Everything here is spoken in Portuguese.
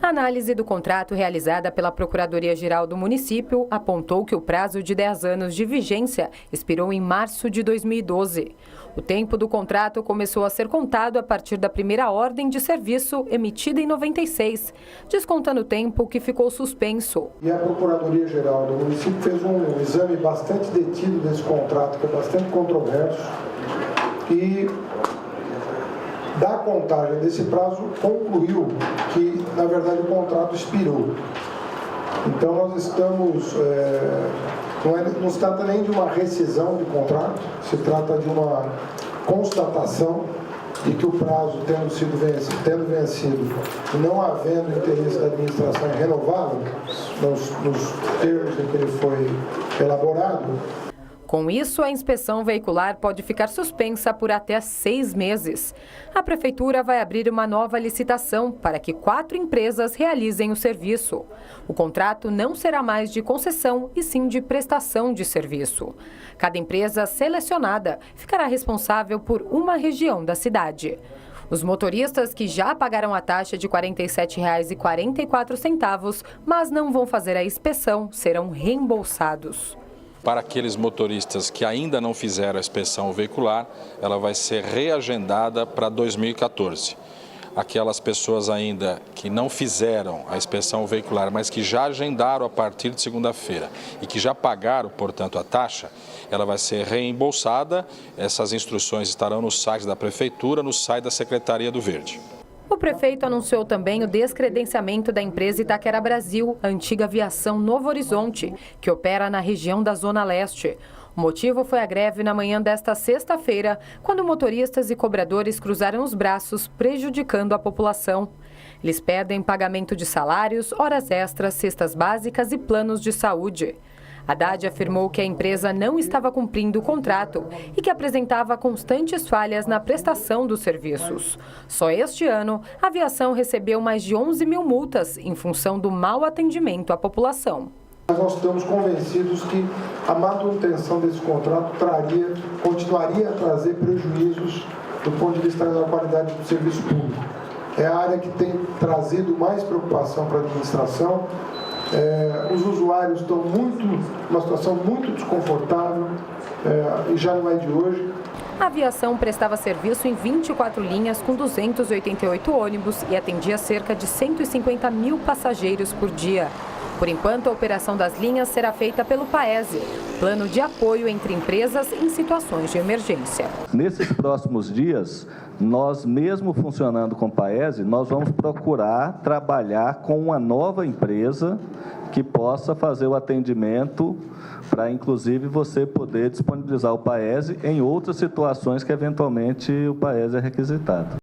A análise do contrato realizada pela Procuradoria-Geral do município apontou que o prazo de 10 anos de vigência expirou em março de 2012. O tempo do contrato começou a ser contado a partir da primeira ordem de serviço emitida em 96, descontando o tempo que ficou suspenso. E a Procuradoria-Geral do município fez um exame bastante detido desse contrato, que é bastante controverso, e da contagem desse prazo concluiu que, na verdade, o contrato expirou. Então, nós estamos... não se trata nem de uma rescisão de contrato, se trata de uma constatação de que o prazo tendo vencido e não havendo interesse da administração em renová-lo, nos termos em que ele foi elaborado. Com isso, a inspeção veicular pode ficar suspensa por até 6 meses. A Prefeitura vai abrir uma nova licitação para que 4 empresas realizem o serviço. O contrato não será mais de concessão, e sim de prestação de serviço. Cada empresa selecionada ficará responsável por uma região da cidade. Os motoristas que já pagaram a taxa de R$ 47,44, mas não vão fazer a inspeção, serão reembolsados. Para aqueles motoristas que ainda não fizeram a inspeção veicular, ela vai ser reagendada para 2014. Aquelas pessoas ainda que não fizeram a inspeção veicular, mas que já agendaram a partir de segunda-feira e que já pagaram, portanto, a taxa, ela vai ser reembolsada. Essas instruções estarão no site da Prefeitura, no site da Secretaria do Verde. O prefeito anunciou também o descredenciamento da empresa Itaquera Brasil, a antiga Aviação Novo Horizonte, que opera na região da Zona Leste. O motivo foi a greve na manhã desta sexta-feira, quando motoristas e cobradores cruzaram os braços, prejudicando a população. Eles pedem pagamento de salários, horas extras, cestas básicas e planos de saúde. Haddad afirmou que a empresa não estava cumprindo o contrato e que apresentava constantes falhas na prestação dos serviços. Só este ano, a aviação recebeu mais de 11 mil multas em função do mau atendimento à população. Nós estamos convencidos que a manutenção desse contrato continuaria a trazer prejuízos do ponto de vista da qualidade do serviço público. É a área que tem trazido mais preocupação para a administração. Os usuários estão numa situação muito desconfortável, e já não é de hoje. A aviação prestava serviço em 24 linhas com 288 ônibus e atendia cerca de 150 mil passageiros por dia. Por enquanto, a operação das linhas será feita pelo Paese, plano de apoio entre empresas em situações de emergência. Nesses próximos dias, nós mesmo funcionando com o Paese, nós vamos procurar trabalhar com uma nova empresa que possa fazer o atendimento para, inclusive, você poder disponibilizar o Paese em outras situações que, eventualmente, o Paese é requisitado.